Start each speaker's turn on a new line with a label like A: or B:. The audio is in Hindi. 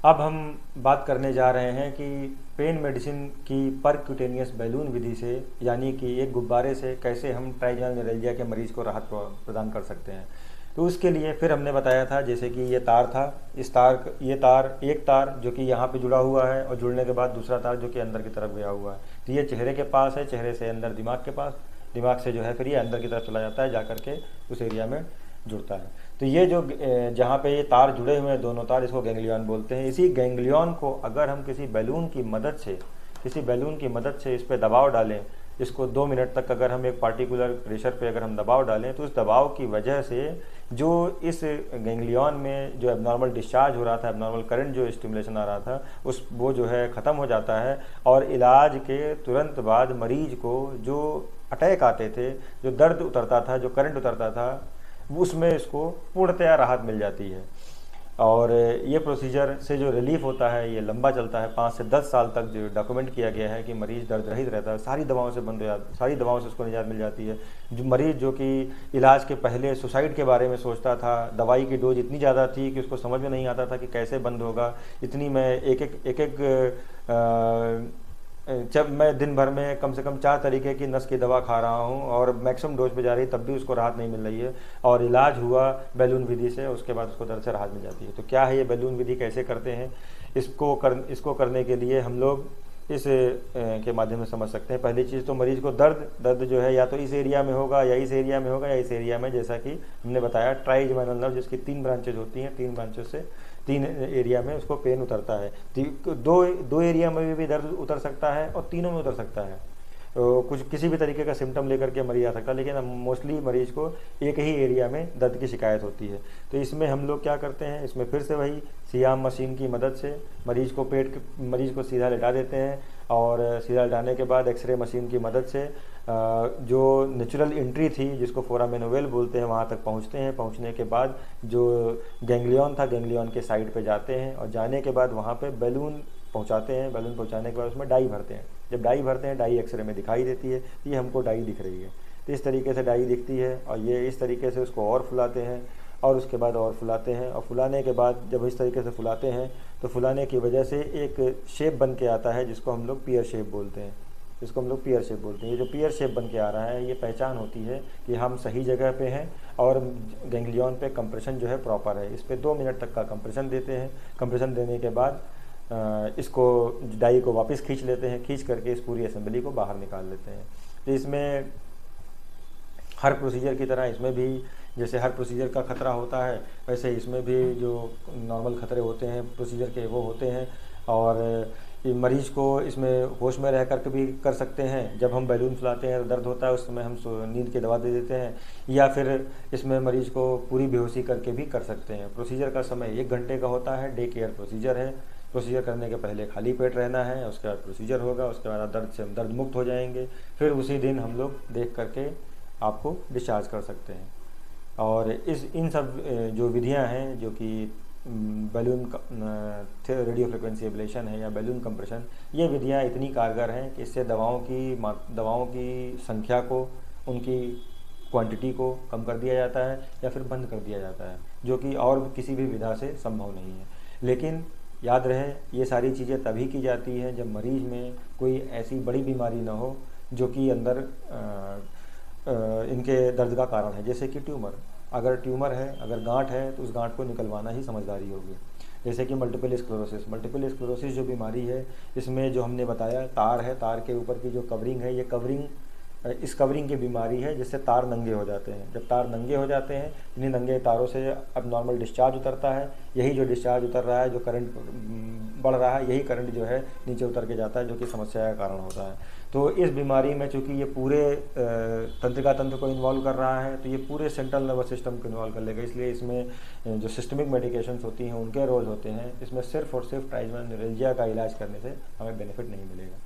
A: अब हम बात करने जा रहे हैं कि पेन मेडिसिन की परक्यूटेनियस बैलून विधि से, यानी कि एक गुब्बारे से कैसे हम ट्राइजल न्यूरेल्जिया के मरीज़ को राहत प्रदान कर सकते हैं। तो उसके लिए फिर हमने बताया था, जैसे कि ये तार था, इस तार ये तार एक तार जो कि यहाँ पे जुड़ा हुआ है और जुड़ने के बाद दूसरा तार जो कि अंदर की तरफ गया हुआ है। तो ये चेहरे के पास है, चेहरे से अंदर दिमाग के पास, दिमाग से जो है फिर ये अंदर की तरफ चला जाता है, जा करके उस एरिया में जुड़ता है। तो ये जो जहाँ पे ये तार जुड़े हुए हैं दोनों तार, इसको गैंग्लियन बोलते हैं। इसी गैंग्लियन को अगर हम किसी बैलून की मदद से, इस पर दबाव डालें, इसको 2 मिनट तक अगर हम एक पार्टिकुलर प्रेशर पे अगर हम दबाव डालें, तो उस दबाव की वजह से जो इस गैंग्लियन में जो एबनॉर्मल डिस्चार्ज हो रहा था, एबनॉर्मल करंट जो स्टिमुलेशन आ रहा था, वो जो है ख़त्म हो जाता है। और इलाज के तुरंत बाद मरीज को जो अटैक आते थे, जो दर्द उतरता था, जो करंट उतरता था, उसमें इसको पूर्णतया राहत मिल जाती है। और ये प्रोसीजर से जो रिलीफ होता है ये लंबा चलता है, 5 से 10 साल तक जो डॉक्यूमेंट किया गया है कि मरीज़ दर्द रहित रहता है, सारी दवाओं से बंद हो जाती, सारी दवाओं से उसको निजात मिल जाती है। जो मरीज़ जो कि इलाज के पहले सुसाइड के बारे में सोचता था, दवाई की डोज इतनी ज़्यादा थी कि उसको समझ में नहीं आता था कि कैसे बंद होगा, इतनी मैं जब मैं दिन भर में कम से कम 4 तरीके की नस की दवा खा रहा हूँ और मैक्सिमम डोज पे जा रही, तब भी उसको राहत नहीं मिल रही है। और इलाज हुआ बैलून विधि से, उसके बाद उसको दर्द से राहत मिल जाती है। तो क्या है ये बैलून विधि, कैसे करते हैं, इसको करने के लिए हम लोग इस के माध्यम से समझ सकते हैं। पहली चीज़ तो मरीज़ को दर्द जो है या तो इस एरिया में होगा या इस एरिया में होगा या इस एरिया में, जैसा कि हमने बताया ट्राइजेमिनल नर्व जिसकी 3 ब्रांचेज होती हैं, 3 ब्रांचेज से 3 एरिया में उसको पेन उतरता है। दो एरिया में भी दर्द उतर सकता है और तीनों में उतर सकता है। तो कुछ किसी भी तरीके का सिम्टम लेकर के मरीज आ सकता है, लेकिन मोस्टली मरीज को एक ही एरिया में दर्द की शिकायत होती है। तो इसमें हम लोग क्या करते हैं, इसमें फिर से वही सियाम मशीन की मदद से मरीज को सीधा लेटा देते हैं और सीधा लेटाने के बाद एक्सरे मशीन की मदद से जो नेचुरल एंट्री थी जिसको फोरामेन ओवल बोलते हैं, वहाँ तक पहुँचते हैं। पहुँचने के बाद जो गैंग्लियन था, गैंग्लियन के साइड पे जाते हैं और जाने के बाद वहाँ पे बैलून पहुँचाते हैं। बैलून पहुँचाने के बाद उसमें डाई भरते हैं। जब डाई भरते हैं, डाई एक्सरे में दिखाई देती है, ये हमको डाई दिख रही है। तो इस तरीके से डाई दिखती है और ये इस तरीके से उसको और फुलाते हैं और उसके बाद और फुलाते हैं। और फुलाने के बाद जब इस तरीके से फुलाते हैं तो फुलाने की वजह से एक शेप बन के आता है जिसको हम लोग पियर शेप बोलते हैं। ये जो पियर शेप बन के आ रहा है, ये पहचान होती है कि हम सही जगह पे हैं और गैंग्लियन पे कंप्रेशन जो है प्रॉपर है। इस पर 2 मिनट तक का कंप्रेशन देते हैं। कंप्रेशन देने के बाद इसको डाई को वापस खींच लेते हैं, खींच करके इस पूरी असेंबली को बाहर निकाल लेते हैं। तो इसमें हर प्रोसीजर की तरह इसमें भी जैसे हर प्रोसीजर का खतरा होता है, वैसे इसमें भी जो नॉर्मल खतरे होते हैं प्रोसीजर के वो होते हैं। और मरीज़ को इसमें होश में रह करके भी कर सकते हैं। जब हम बैलून फुलाते हैं, दर्द होता है, उस समय हम नींद की दवा दे देते हैं, या फिर इसमें मरीज़ को पूरी बेहोशी करके भी कर सकते हैं। प्रोसीजर का समय 1 घंटे का होता है। डे केयर प्रोसीजर है। प्रोसीजर करने के पहले खाली पेट रहना है, उसके बाद प्रोसीजर होगा, उसके बाद दर्द से हम दर्द मुक्त हो जाएंगे। फिर उसी दिन हम लोग देख करके आपको डिस्चार्ज कर सकते हैं। और इन सब जो विधियां हैं, जो कि बैलून रेडियो फ्रिक्वेंसी एब्लेशन है या बैलून कंप्रेशन, ये विधियां इतनी कारगर हैं कि इससे दवाओं की संख्या को, उनकी क्वांटिटी को कम कर दिया जाता है या फिर बंद कर दिया जाता है, जो कि और किसी भी विधा से संभव नहीं है। लेकिन याद रहे, ये सारी चीज़ें तभी की जाती हैं जब मरीज़ में कोई ऐसी बड़ी बीमारी ना हो जो कि अंदर इनके दर्द का कारण है। जैसे कि ट्यूमर, अगर ट्यूमर है, अगर गांठ है, तो उस गांठ को निकलवाना ही समझदारी होगी। जैसे कि मल्टीपल स्क्लेरोसिस जो बीमारी है, इसमें जो हमने बताया तार है, तार के ऊपर की जो कवरिंग है, ये इस कवरिंग की बीमारी है जिससे तार नंगे हो जाते हैं। जब तार नंगे हो जाते हैं, इन्हीं नंगे तारों से अब नॉर्मल डिस्चार्ज उतरता है। यही जो डिस्चार्ज उतर रहा है, जो करंट बढ़ रहा है, यही करंट जो है नीचे उतर के जाता है, जो कि समस्या का कारण होता है। तो इस बीमारी में चूँकि ये पूरे तंत्रिका तंत्र को इन्वॉल्व कर रहा है, तो ये पूरे सेंट्रल नर्वस सिस्टम को इन्वॉल्व कर लेगा। इसलिए इसमें जो सिस्टमिक मेडिकेशंस होती हैं उनके रोल होते हैं। इसमें सिर्फ और सिर्फ ट्राइजेमिनल न्यूरेल्जिया का इलाज करने से हमें बेनिफिट नहीं मिलेगा।